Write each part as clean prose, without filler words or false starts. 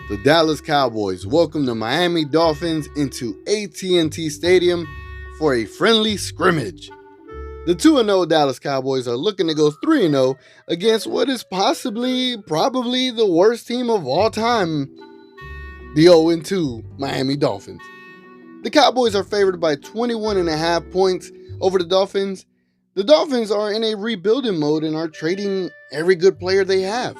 The Dallas Cowboys welcome the Miami Dolphins into AT&T Stadium for a friendly scrimmage. The 2-0 Dallas Cowboys are looking to go 3-0 against what is probably the worst team of all time, the 0-2 Miami Dolphins. The Cowboys are favored by 21.5 points over the Dolphins. The Dolphins are in a rebuilding mode and are trading every good player they have.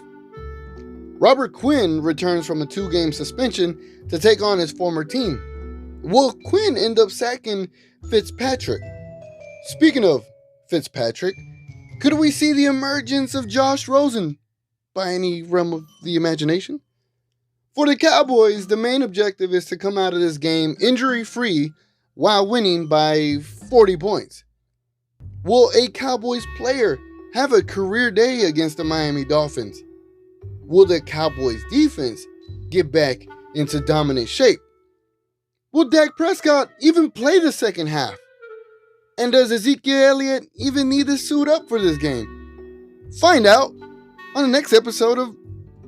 Robert Quinn returns from a 2-game suspension to take on his former team. Will Quinn end up sacking Fitzpatrick? Speaking of Fitzpatrick, could we see the emergence of Josh Rosen by any realm of the imagination? For the Cowboys, the main objective is to come out of this game injury-free while winning by 40 points. Will a Cowboys player have a career day against the Miami Dolphins? Will the Cowboys defense get back into dominant shape? Will Dak Prescott even play the second half? And does Ezekiel Elliott even need to suit up for this game? Find out on the next episode of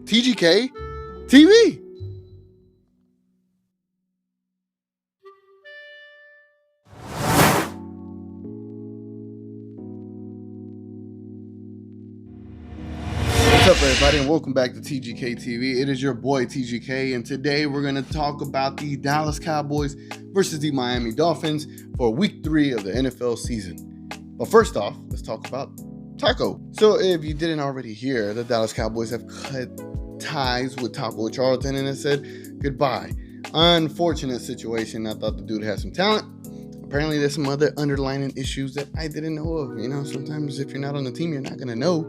TGK TV. What's up, everybody, and welcome back to TGK TV. It is your boy TGK, and today we're going to talk about the Dallas Cowboys versus the Miami Dolphins for Week 3 of the NFL season. But first off, let's talk about Taco. So if you didn't already hear, the Dallas Cowboys have cut ties with Taco Charlton and have said goodbye. Unfortunate situation. I thought the dude had some talent. Apparently there's some other underlying issues that I didn't know of. You know, sometimes if you're not on the team, you're not going to know.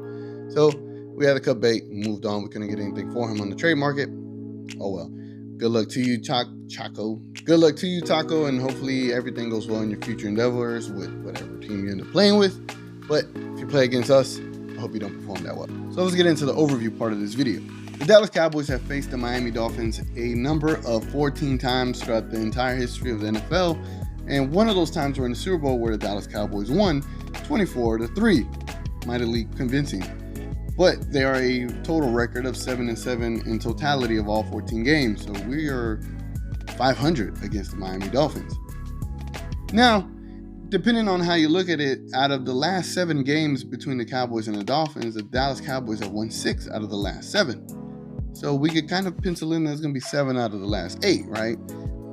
So we had to cut bait and moved on. We couldn't get anything for him on the trade market. Oh well. Good luck to you, Chaco. Good luck to you, Taco, and hopefully everything goes well in your future endeavors with whatever team you end up playing with. But if you play against us, I hope you don't perform that well. So let's get into the overview part of this video. The Dallas Cowboys have faced the Miami Dolphins a number of 14 times throughout the entire history of the NFL, and one of those times were in the Super Bowl where the Dallas Cowboys won 24-3, mightily convincing. But they are a total record of 7-7 in totality of all 14 games. So we are 500 against the Miami Dolphins. Now, depending on how you look at it, out of the last 7 games between the Cowboys and the Dolphins, the Dallas Cowboys have won 6 out of the last 7. So we could kind of pencil in that it's going to be 7 out of the last 8, right?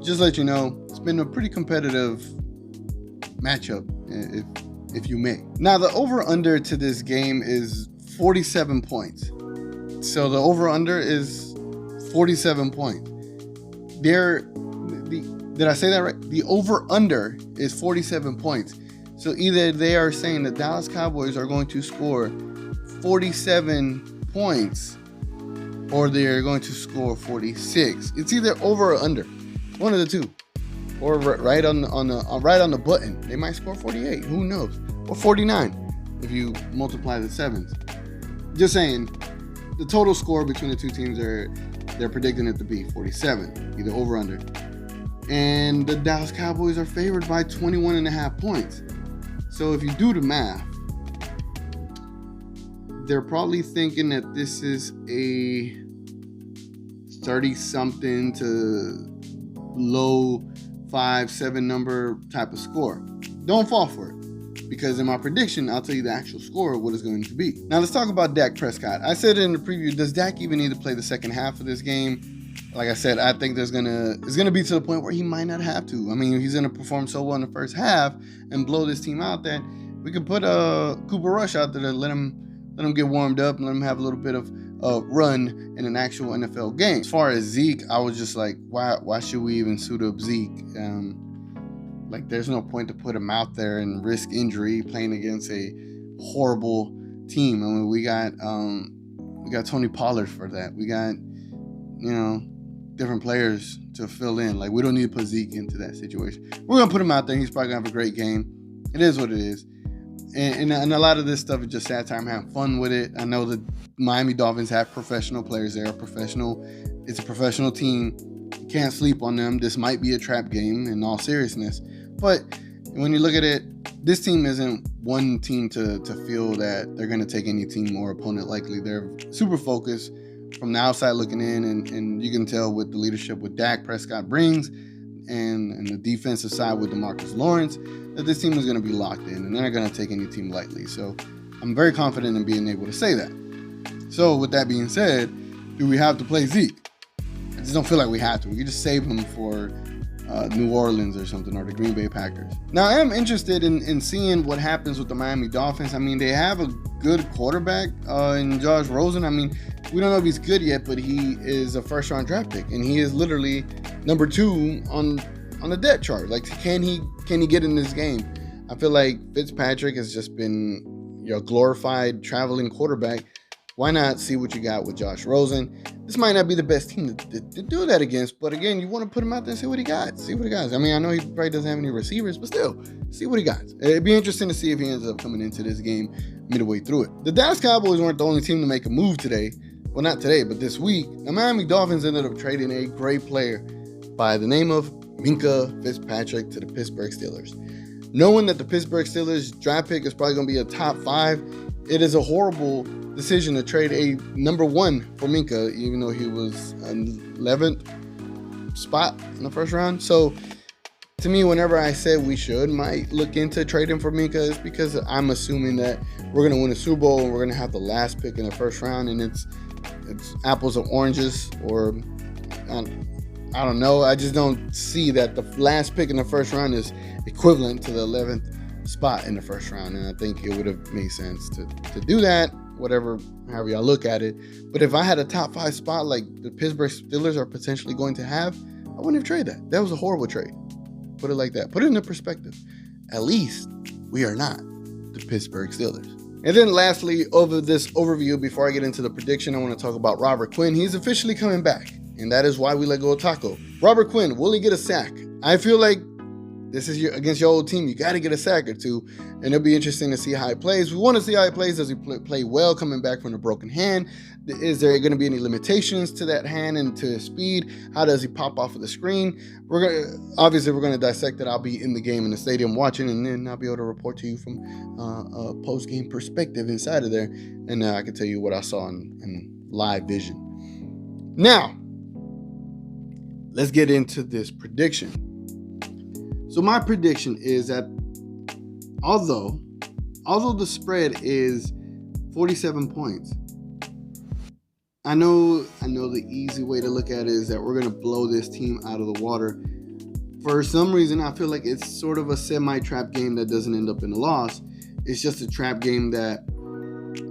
Just to let you know, it's been a pretty competitive matchup, if you may. Now, the over-under to this game is 47 points. So the over-under is 47 points. Did I say that right? The over-under is 47 points. So either they are saying the Dallas Cowboys are going to score 47 points or they're going to score 46. It's either over or under. One of the two. Or right on the button. They might score 48. Who knows? Or 49 if you multiply the sevens. Just saying, the total score between the two teams they're predicting it to be 47, either over or under. And the Dallas Cowboys are favored by 21.5 points. So if you do the math, they're probably thinking that this is a 30-something to low 5-7 number type of score. Don't fall for it. Because in my prediction, I'll tell you the actual score of what it's going to be. Now, let's talk about Dak Prescott. I said in the preview, does Dak even need to play the second half of this game? Like I said, I think it's gonna be to the point where he might not have to. I mean, he's gonna perform so well in the first half and blow this team out that we could put Cooper Rush out there to let him get warmed up and let him have a little bit of run in an actual NFL game. As far as Zeke, I was just like, why should we even suit up Zeke? Like, there's no point to put him out there and risk injury playing against a horrible team. I mean, we got Tony Pollard for that. We got, different players to fill in. Like, we don't need to put Zeke into that situation. We're going to put him out there. He's probably going to have a great game. It is what it is. And a lot of this stuff is just satire. I'm having fun with it. I know the Miami Dolphins have professional players. They're professional. It's a professional team. You can't sleep on them. This might be a trap game in all seriousness. But when you look at it, this team isn't one team to feel that they're going to take any team or opponent lightly. They're super focused, from the outside looking in, and you can tell with the leadership with Dak Prescott brings, and the defensive side with DeMarcus Lawrence, that this team is going to be locked in, and they're not going to take any team lightly. So I'm very confident in being able to say that. So with that being said, do we have to play Zeke? I just don't feel like we have to. We could just save him for New Orleans or something, or the Green Bay Packers. Now, I am interested in seeing what happens with the Miami Dolphins. I mean, they have a good quarterback in Josh Rosen. I mean, we don't know if he's good yet, but he is a first-round draft pick, and he is literally number 2 on the depth chart. Like, can he get in this game? I feel like Fitzpatrick has just been your glorified traveling quarterback. Why not see what you got with Josh Rosen? This might not be the best team to do that against, but again, you want to put him out there and see what he got. I mean, I know he probably doesn't have any receivers, but still, see what he got. It'd be interesting to see if he ends up coming into this game midway through it. The Dallas Cowboys weren't the only team to make a move today. Well, not today, but this week. The Miami Dolphins ended up trading a great player by the name of Minkah Fitzpatrick to the Pittsburgh Steelers. Knowing that the Pittsburgh Steelers draft pick is probably going to be a top 5, it is a horrible decision to trade a number 1 for Minkah, even though he was an 11th spot in the first round. So to me, whenever I said we might look into trading for Minkah, it's because I'm assuming that we're going to win a Super Bowl and we're going to have the last pick in the first round, and it's apples and oranges, or I don't know. I just don't see that the last pick in the first round is equivalent to the 11th spot in the first round, and I think it would have made sense to do that, however y'all look at it. But if I had a top 5 spot like the Pittsburgh Steelers are potentially going to have, I wouldn't have traded that. That was a horrible trade. Put it like that. Put it into perspective. At least we are not the Pittsburgh Steelers. And then lastly, over this overview, before I get into the prediction, I want to talk about Robert Quinn. He's officially coming back, and that is why we let go of Taco. Robert Quinn, will he get a sack? I feel like this is against your old team. You got to get a sack or 2, and it'll be interesting to see how he plays. We want to see how he plays. Does he play well coming back from a broken hand? Is there going to be any limitations to that hand and to his speed? How does he pop off of the screen? Obviously, we're going to dissect it. I'll be in the game in the stadium watching, and then I'll be able to report to you from a post-game perspective inside of there, and I can tell you what I saw in live vision. Now, let's get into this prediction. So my prediction is that although the spread is 47 points, I know the easy way to look at it is that we're going to blow this team out of the water. For some reason, I feel like it's sort of a semi-trap game that doesn't end up in a loss. It's just a trap game that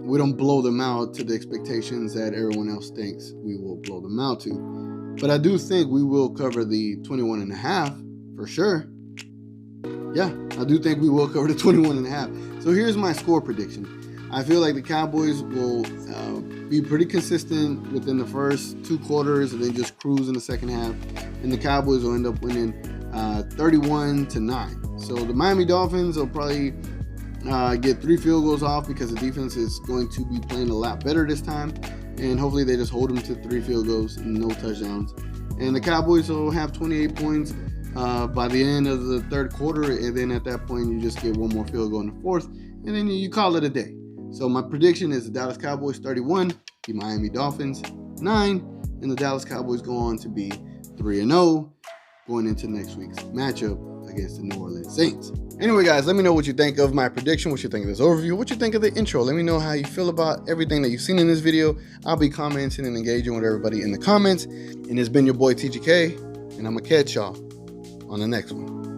we don't blow them out to the expectations that everyone else thinks we will blow them out to. But I do think we will cover the 21.5 for sure. Yeah, I do think we will cover the 21.5. So here's my score prediction. I feel like the Cowboys will be pretty consistent within the first 2 quarters and then just cruise in the second half. And the Cowboys will end up winning 31-9. So the Miami Dolphins will probably get 3 field goals off because the defense is going to be playing a lot better this time. And hopefully they just hold them to 3 field goals and no touchdowns. And the Cowboys will have 28 points by the end of the third quarter, and then at that point you just get 1 more field goal in the fourth, and then you call it a day. So my prediction is the Dallas Cowboys 31, the Miami Dolphins 9, and the Dallas Cowboys go on to be 3-0 going into next week's matchup against the New Orleans Saints. Anyway, guys, let me know what you think of my prediction, what you think of this overview, what you think of the intro. Let me know how you feel about everything that you've seen in this video. I'll be commenting and engaging with everybody in the comments. And it's been your boy TGK, and I'm going to catch y'all on the next one.